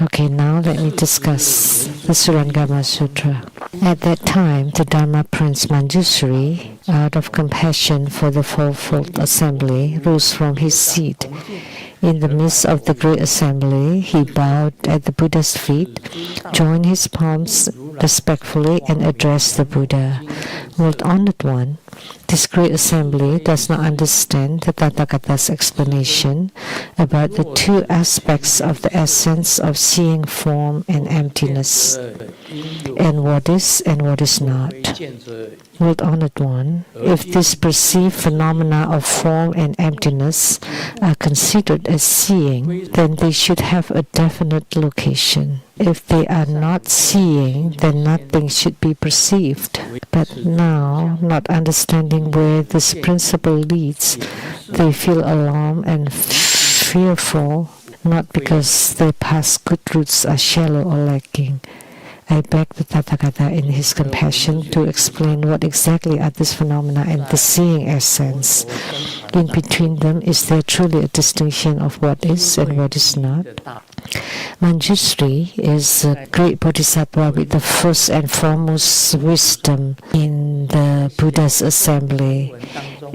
Okay, now let me discuss the Surangama Sutra. At that time, the Dharma Prince Manjusri, out of compassion for the fourfold assembly, rose from his seat. In the midst of the great assembly, he bowed at the Buddha's feet, joined his palms respectfully, and addressed the Buddha. Most Honored One, this great assembly does not understand the Tathagata's explanation about the two aspects of the essence of seeing form and emptiness, and what is not. Most Honored One, if these perceived phenomena of form and emptiness are considered as seeing, then they should have a definite location. If they are not seeing, then nothing should be perceived. But now, not understanding where this principle leads, they feel alarmed and fearful, not because their past good roots are shallow or lacking. I beg the Tathagata in his compassion to explain what exactly are these phenomena and the seeing essence. In between them, is there truly a distinction of what is and what is not? Manjusri is a great Bodhisattva with the first and foremost wisdom in the Buddha's assembly,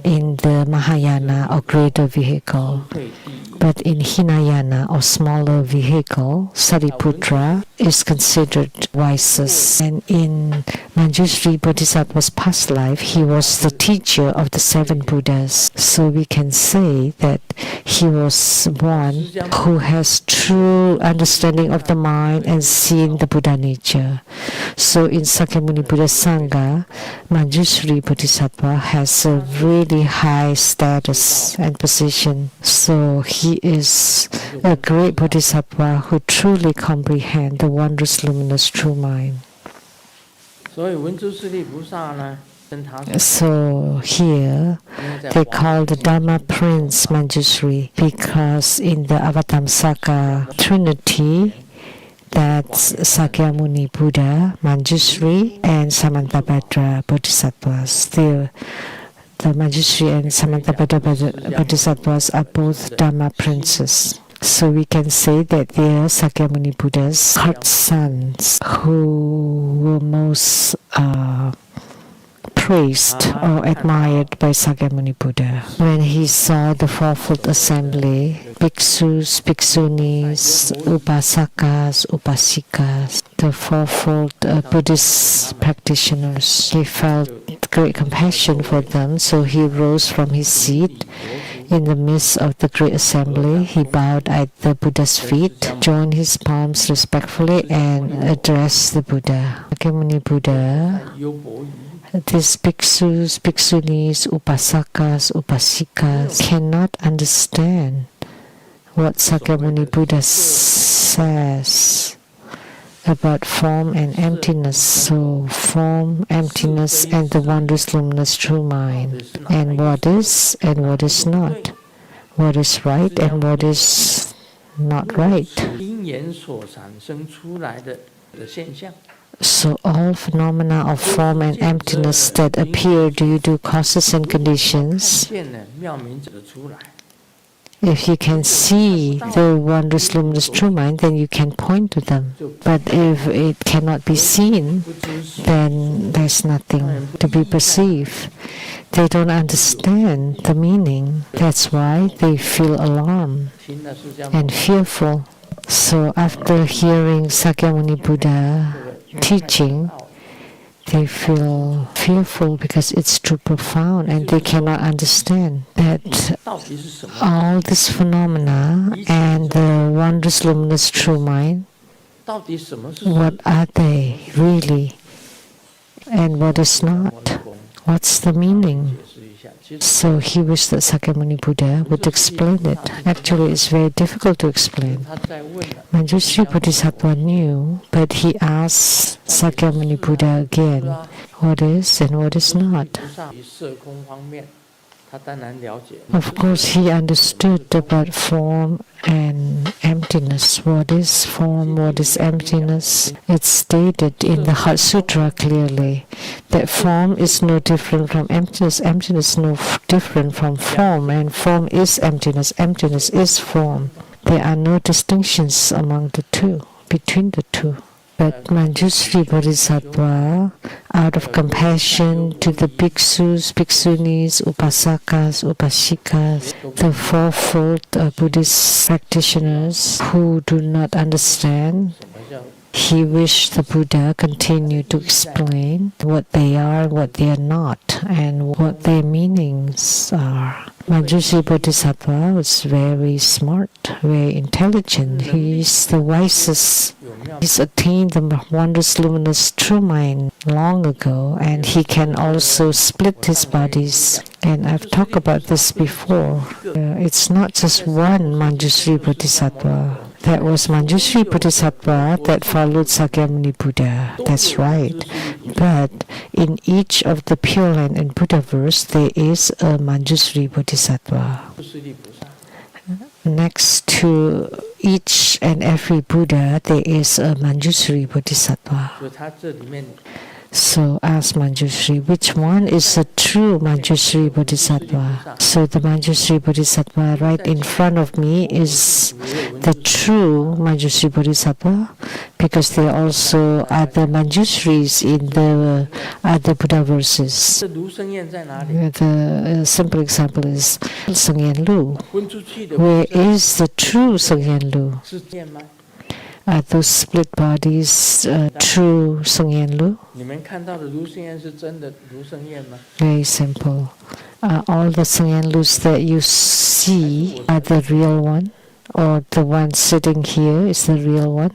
in the Mahayana or greater vehicle. But in Hinayana or smaller vehicle, Sariputra is considered wisest. And in Manjusri Bodhisattva's past life, he was the teacher of the 7 Buddhas. So we can say that he was one who has true understanding of the mind and seeing the Buddha nature. So in Sakyamuni Buddha Sangha, Manjusri Bodhisattva has a really high status and position. So he is a great Bodhisattva who truly comprehends the wondrous, luminous, true mind. So here they call the Dharma Prince Manjusri because in the Avatamsaka Trinity, that's Sakyamuni Buddha, Manjusri, and Samantabhadra Bodhisattvas. The Manjusri and Samantabhadra Bodhisattvas are both Dharma Princes. So we can say that they are Sakyamuni Buddha's sons who were most praised or admired by Sakyamuni Buddha. When he saw the fourfold assembly, bhikshus, bhikshunis, upasakas, upasikas, the fourfold Buddhist practitioners, he felt great compassion for them, so he rose from his seat. In the midst of the great assembly, he bowed at the Buddha's feet, joined his palms respectfully, and addressed the Buddha. Sakyamuni Buddha, these bhikshus, bhikshunis, upasakas, upasikas cannot understand what Sakyamuni Buddha says about form and emptiness. So form, emptiness, and the wondrous, luminous, true mind, and what is not, what is right and what is not right. So all phenomena of form and emptiness that appear due to causes and conditions, if you can see the wondrous, luminous, true mind, then you can point to them. But if it cannot be seen, then there's nothing to be perceived. They don't understand the meaning. That's why they feel alarmed and fearful. So after hearing Sakyamuni Buddha teaching, they feel fearful because it's too profound and they cannot understand that all these phenomena and the wondrous, luminous, true mind, what are they really and what is not? What's the meaning? So he wished that Sakyamuni Buddha would explain it. Actually, it's very difficult to explain. Manjusri Bodhisattva knew, but he asked Sakyamuni Buddha again, what is and what is not? Of course, he understood about form and emptiness. What is form? What is emptiness? It's stated in the Heart Sutra clearly that form is no different from emptiness. Emptiness is no different from form, and form is emptiness. Emptiness is form. There are no distinctions among the two, between the two. But Manjusri Bodhisattva, out of compassion to the bhikshus, bhikshunis, upasakas, upasikas, the fourfold Buddhist practitioners who do not understand, he wished the Buddha continue to explain what they are, what they are not, and what their meanings are. Manjusri Bodhisattva was very smart, very intelligent. He is the wisest. He's attained the wondrous, luminous true mind long ago, and he can also split his bodies. And I've talked about this before. It's not just one Manjusri Bodhisattva. That was Manjusri Bodhisattva that followed Sakyamuni Buddha. That's right. But in each of the Pure Land and Buddhaverse, there is a Manjusri Bodhisattva. Next to each and every Buddha, there is a Manjusri Bodhisattva. So ask Manjusri, which one is the true Manjusri Bodhisattva? So the Manjusri Bodhisattva right in front of me is the true Manjusri Bodhisattva, because there are also other Manjusris in the other Buddha verses. The simple example is Sheng Yen Lu. Where is the true Sheng Yen Lu? Are those split bodies true Sheng Yen Lu? Very simple. Are all the Sheng Yen Lus that you see are the real one? Or the one sitting here is the real one?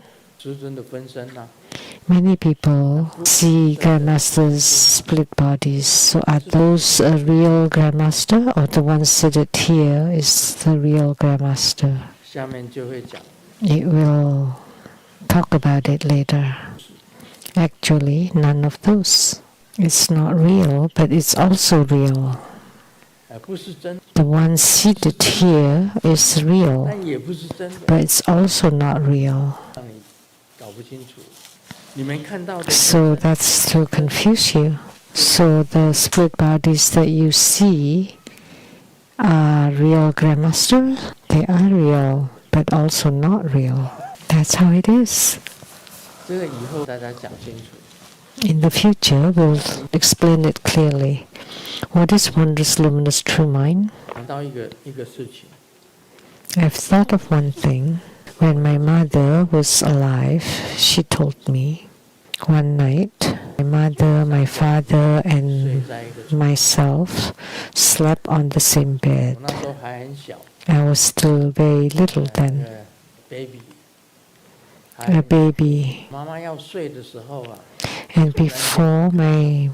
Many people see Grandmaster's split bodies. So are those a real Grandmaster, or the one seated here is the real Grandmaster? It will talk about it later. Actually, none of those. It's not real, but it's also real. The one seated here is real, but it's also not real. So that's to confuse you. So the split bodies that you see are real Grandmaster. They are real, but also not real. That's how it is. In the future, we'll explain it clearly. What is wondrous, luminous, true mind? I've thought of one thing. When my mother was alive, she told me one night, my mother, my father, and myself slept on the same bed. I was still very little then. A baby. And before my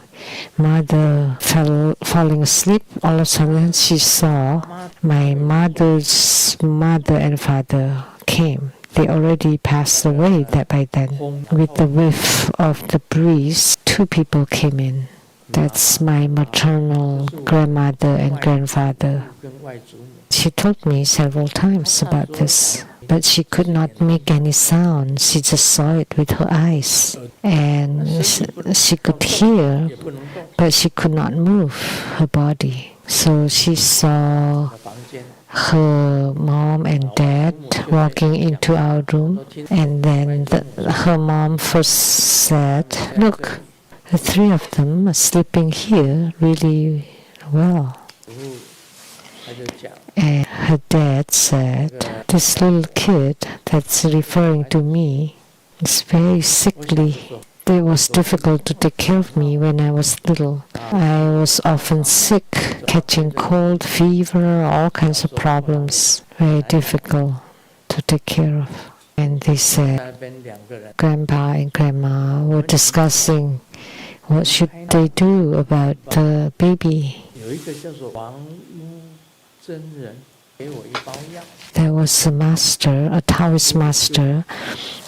mother falling asleep, all of a sudden she saw my mother's mother and father came. They already passed away by then. With the whiff of the breeze, two people came in. That's my maternal grandmother and grandfather. She told me several times about this, but she could not make any sound. She just saw it with her eyes. And she could hear, but she could not move her body. So she saw her mom and dad walking into our room. And then her mom first said, "Look, the three of them are sleeping here really well." And her dad said, "This little kid that's referring to me is very sickly. It was difficult to take care of me when I was little. I was often sick, catching cold, fever, all kinds of problems. Very difficult to take care of." And they said, Grandpa and Grandma were discussing what should they do about the baby. There was a master, a Taoist master,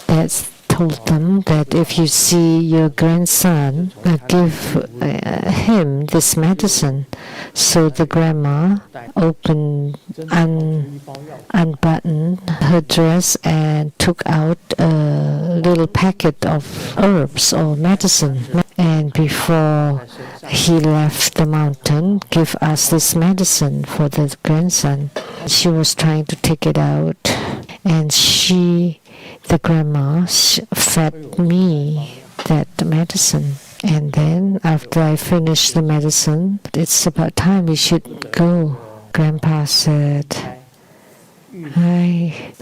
that told them that if you see your grandson, give him this medicine. So the grandma unbuttoned her dress and took out a little packet of herbs or medicine. And before he left the mountain, give us this medicine for the grandson. She was trying to take it out, And the grandma, fed me that medicine. And then after I finished the medicine, it's about time we should go. Grandpa said, I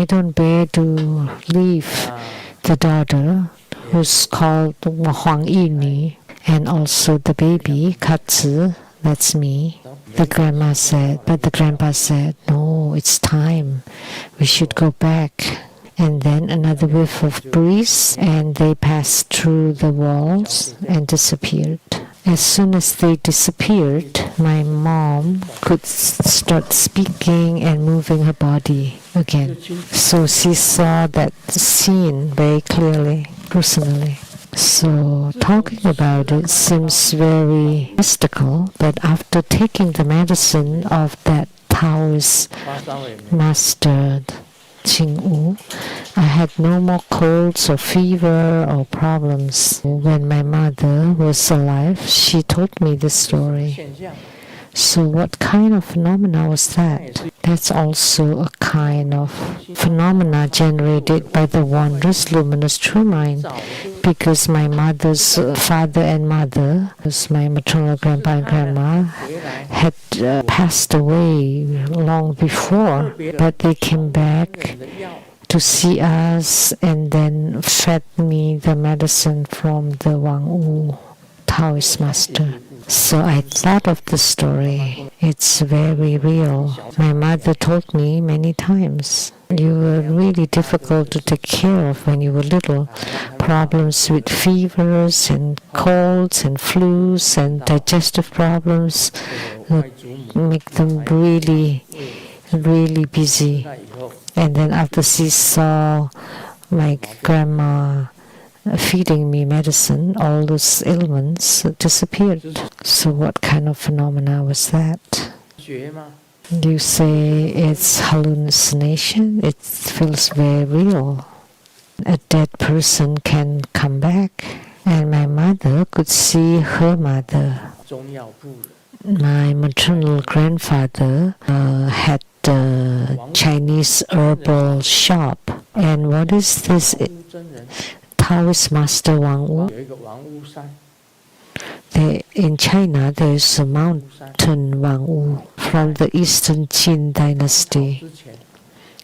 don't bear to leave the daughter who's called Huang Yini, and also the baby, Katzi, that's me. The grandpa said, no, it's time. We should go back. And then another whiff of breeze, and they passed through the walls and disappeared. As soon as they disappeared, my mom could start speaking and moving her body again. So she saw that scene very clearly, personally. So talking about it seems very mystical, but after taking the medicine of that Taoist master, Qing-Wu, I had no more colds or fever or problems. When my mother was alive, she told me this story. So what kind of phenomena was that? That's also a kind of phenomena generated by the wondrous, luminous true mind. Because my mother's father and mother, my maternal grandpa and grandma, had passed away long before, but they came back to see us and then fed me the medicine from the Wang Wu Taoist master. So I thought of the story. It's very real. My mother told me many times, you were really difficult to take care of when you were little. Problems with fevers and colds and flus and digestive problems make them really, really busy. And then after she saw my grandma feeding me medicine, all those ailments disappeared. So what kind of phenomena was that? You say it's hallucination? It feels very real. A dead person can come back, and my mother could see her mother. My maternal grandfather had a Chinese herbal shop. And what is this Taoist master Wang Wu? In China, there is a mountain Wang Wu from the Eastern Qin dynasty,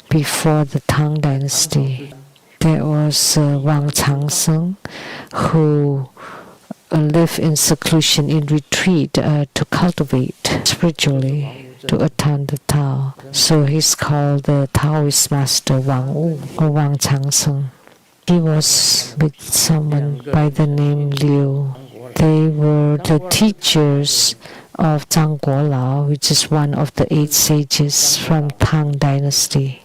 before the Tang dynasty. There was Wang Changsheng, who lived in seclusion, in retreat, to cultivate spiritually, to attain the Tao. So he's called the Taoist master Wang Wu, or Wang Changsheng. He was with someone by the name Liu. They were the teachers of Zhang Guolao, which is one of the 8 sages from Tang dynasty.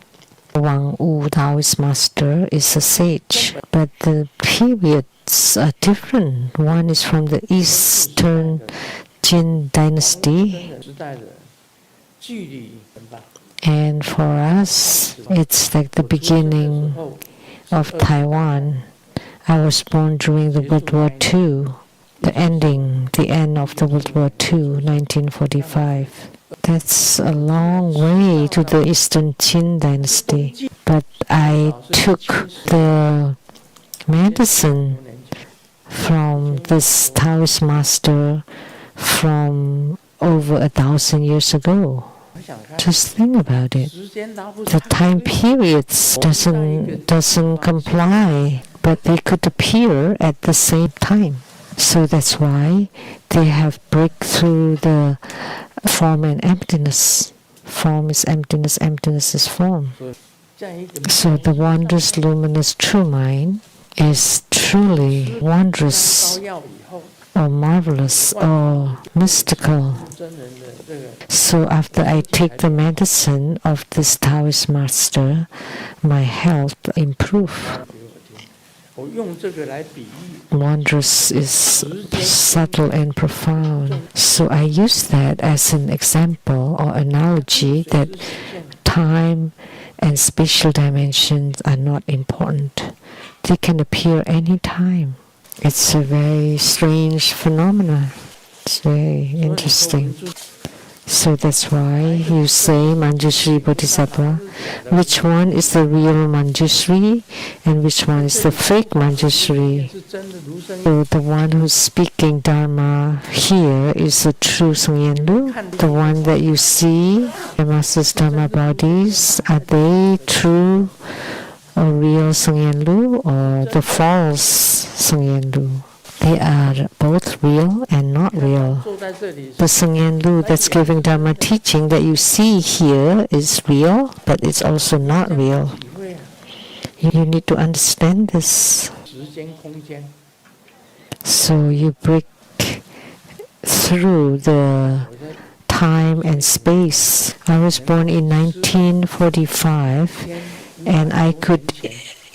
Wang Wu Taoist master is a sage, but the periods are different. One is from the Eastern Jin dynasty, and for us, it's like the beginning of Taiwan. I was born during the World War II, the end of the World War II, 1945. That's a long way to the Eastern Qin dynasty. But I took the medicine from this Taoist master from over 1,000 years ago. Just think about it. The time periods doesn't comply, but they could appear at the same time. So that's why they have breakthrough the form and emptiness. Form is emptiness, emptiness is form. So the wondrous, luminous true mind is truly wondrous or marvelous or mystical. So after I take the medicine of this Taoist master, my health improved. Wondrous is subtle and profound. So I use that as an example or analogy that time and spatial dimensions are not important. They can appear any time. It's a very strange phenomenon. It's very interesting. So that's why you say, Manjusri Bodhisattva, which one is the real Manjusri and which one is the fake Manjusri? So the one who's speaking Dharma here is the true Sungyen Lu. The one that you see, the Master's Dharma bodies, are they true or real Sungyen Lu or the false Sungyen Lu? They are both real and not real. The Sungyen Lu that's giving Dharma teaching that you see here is real, but it's also not real. You need to understand this. So you break through the time and space. I was born in 1945, and I could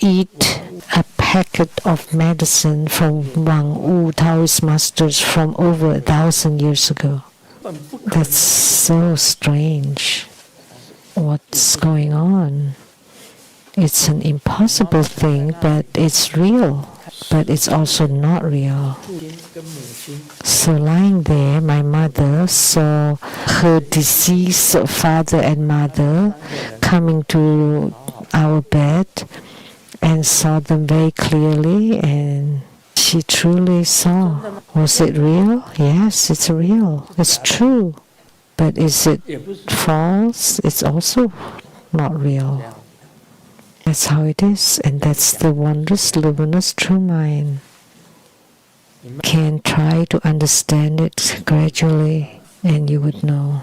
eat a packet of medicine from Wang Wu Taoist masters from over 1,000 years ago. That's so strange. What's going on? It's an impossible thing, but it's real. But it's also not real. So lying there, my mother saw her deceased father and mother coming to our bed and saw them very clearly, and she truly saw. Was it real? Yes, it's real. It's true. But is it false? It's also not real. That's how it is, and that's the wondrous, luminous, true mind. Can try to understand it gradually, and you would know.